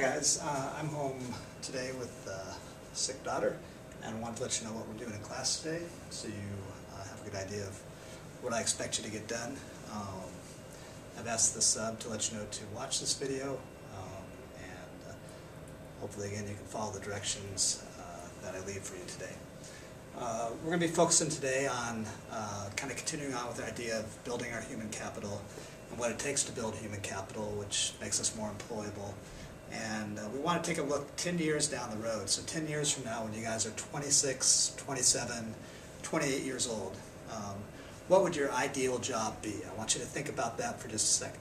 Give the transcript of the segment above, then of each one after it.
guys, I'm home today with a sick daughter and wanted to let you know what we're doing in class today so you have a good idea of what I expect you to get done. I've asked the sub to let you know to watch this video and hopefully again you can follow the directions that I leave for you today. We're going to be focusing today on kind of continuing on with the idea of building our human capital and what it takes to build human capital, which makes us more employable. And we want to take a look 10 years down the road. So 10 years from now, when you guys are 26, 27, 28 years old, what would your ideal job be? I want you to think about that for just a second.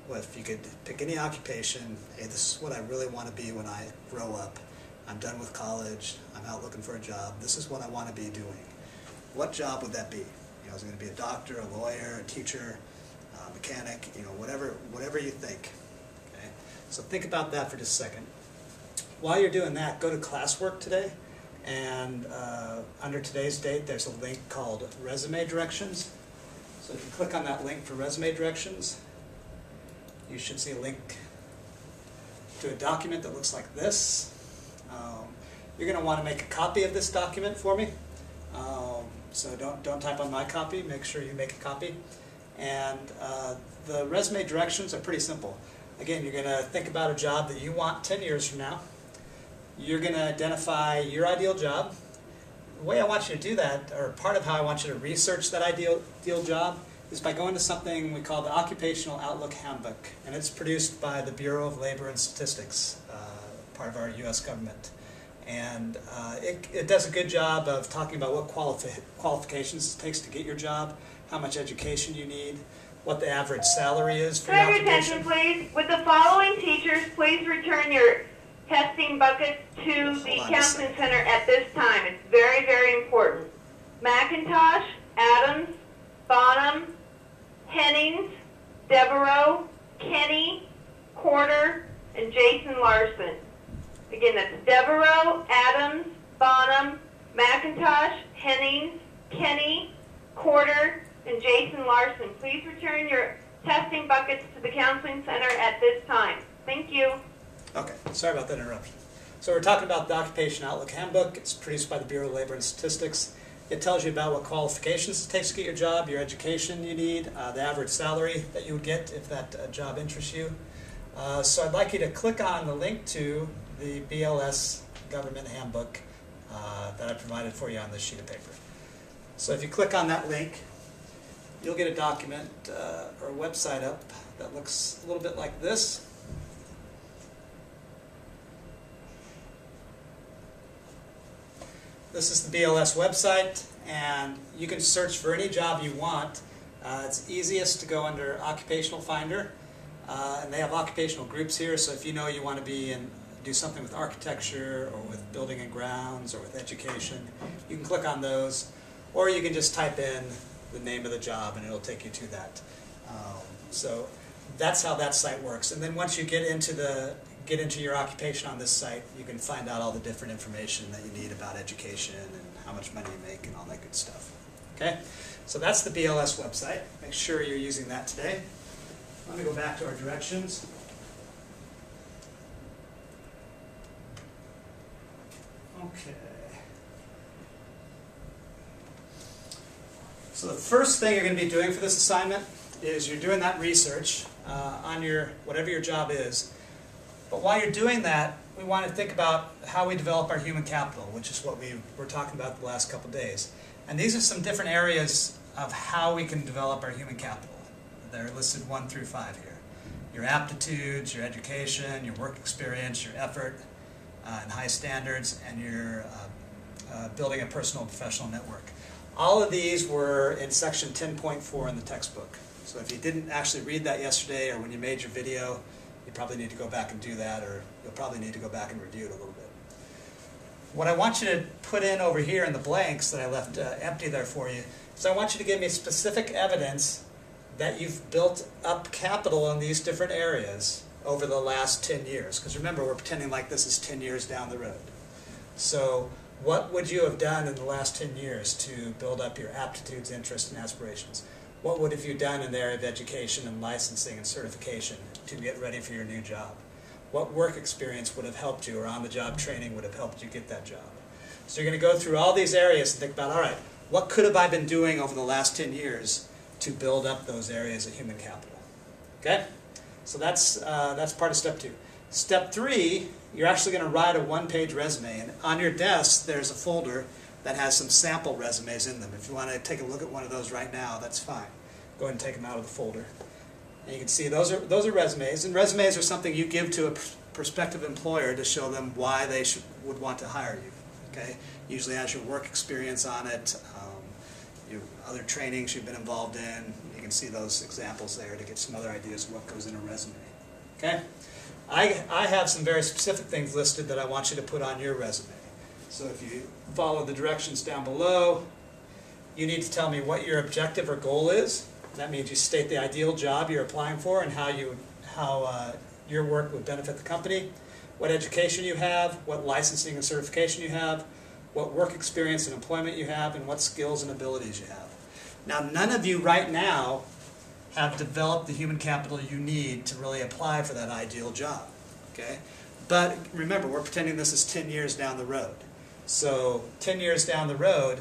Well, if you could pick any occupation, hey, this is what I really want to be when I grow up. I'm done with college, I'm out looking for a job, this is what I want to be doing. What job would that be? You know, is it going to be a doctor, a lawyer, a teacher, a mechanic, you know, whatever you think. Okay? So think about that for just a second. While you're doing that, go to classwork today, and under today's date there's a link called Resume Directions. So if you click on that link for Resume Directions, you should see a link to a document that looks like this. You're going to want to make a copy of this document for me. So don't type on my copy, make sure you make a copy. And the resume directions are pretty simple. Again, you're going to think about a job that you want 10 years from now. You're going to identify your ideal job. The way I want you to do that, or part of how I want you to research that ideal job, is by going to something we call the Occupational Outlook Handbook. And it's produced by the Bureau of Labor and Statistics, part of our U.S. government. And it does a good job of talking about what qualifications it takes to get your job, how much education you need, what the average salary is for your occupation. Attention, please. With the following teachers, please return your testing buckets to the counseling center at this time. It's very, very important. McIntosh, Adams, Bonham, Hennings, Devereaux, Kenny, Porter, and Jason Larson. Again, that's Devereaux, Adams, Bonham, McIntosh, Hennings, Kenny, Porter, and Jason Larson. Please return your testing buckets to the counseling center at this time. Thank you. Okay, sorry about that interruption. So we're talking about the Occupation Outlook Handbook. It's produced by the Bureau of Labor and Statistics. It tells you about what qualifications it takes to get your job, your education you need, the average salary that you would get if that job interests you. So I'd like you to click on the link to the BLS Government Handbook that I provided for you on this sheet of paper. So if you click on that link, you'll get a document or a website up that looks a little bit like this. This is the BLS website, and you can search for any job you want. It's easiest to go under Occupational Finder, and they have occupational groups here, so if you know you want to do something with architecture or with building and grounds or with education, you can click on those, or you can just type in the name of the job and it'll take you to that. So that's how that site works. And then once you get into your occupation on this site, you can find out all the different information that you need about education and how much money you make and all that good stuff. Okay? So that's the BLS website. Make sure you're using that today. Let me go back to our directions. Okay. So the first thing you're going to be doing for this assignment is you're doing that research on whatever your job is. But while you're doing that, we want to think about how we develop our human capital, which is what we were talking about the last couple of days. And these are some different areas of how we can develop our human capital. They're listed 1 through 5 here. Your aptitudes, your education, your work experience, your effort, and high standards, and your building a personal and professional network. All of these were in section 10.4 in the textbook. So if you didn't actually read that yesterday or when you made your video, you probably need to go back and do that, or you'll probably need to go back and review it a little bit. What I want you to put in over here in the blanks that I left empty there for you is I want you to give me specific evidence that you've built up capital in these different areas over the last 10 years. Because remember, we're pretending like this is 10 years down the road. So what would you have done in the last 10 years to build up your aptitudes, interests, and aspirations? What would have you done in the area of education and licensing and certification to get ready for your new job? what work experience would have helped you, or on-the-job training would have helped you get that job. So you're going to go through all these areas and think about, all right, what could have I been doing over the last 10 years to build up those areas of human capital? Okay? So that's part of step 2. Step 3, you're actually going to write a one-page resume, and on your desk there's a folder that has some sample resumes in them. If you want to take a look at one of those right now, that's fine. Go ahead and take them out of the folder. And you can see those are resumes, and resumes are something you give to a prospective employer to show them why they would want to hire you. Okay? Usually has your work experience on it, your other trainings you've been involved in. You can see those examples there to get some other ideas of what goes in a resume. Okay? I have some very specific things listed that I want you to put on your resume. So if you follow the directions down below, you need to tell me what your objective or goal is. That means you state the ideal job you're applying for and how your work would benefit the company, what education you have, what licensing and certification you have, what work experience and employment you have, and what skills and abilities you have. Now, none of you right now have developed the human capital you need to really apply for that ideal job. Okay? But remember, we're pretending this is 10 years down the road. So 10 years down the road,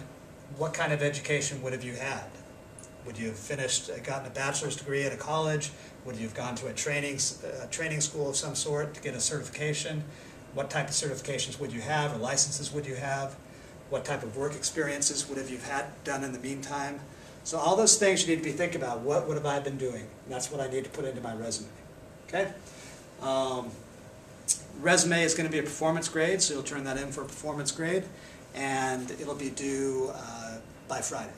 what kind of education would have you had? Would you have gotten a bachelor's degree at a college? Would you have gone to a training school of some sort to get a certification? What type of certifications would you have, or licenses would you have? What type of work experiences would have you had done in the meantime? So all those things you need to be thinking about. What would have I been doing? And that's what I need to put into my resume. Okay? Resume is going to be a performance grade, so you'll turn that in for a performance grade, and it'll be due by Friday.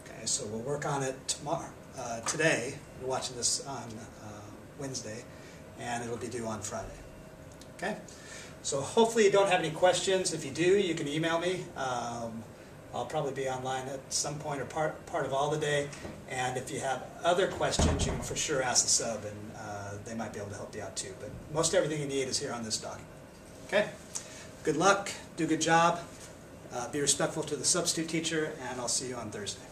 Okay, so we'll work on it tomorrow. Today, we're watching this on Wednesday, and it'll be due on Friday. Okay? So hopefully you don't have any questions. If you do, you can email me. I'll probably be online at some point or part of all the day. And if you have other questions, you can for sure ask the sub, and they might be able to help you out too. But most everything you need is here on this document. Okay? Good luck. Do a good job. Be respectful to the substitute teacher, and I'll see you on Thursday.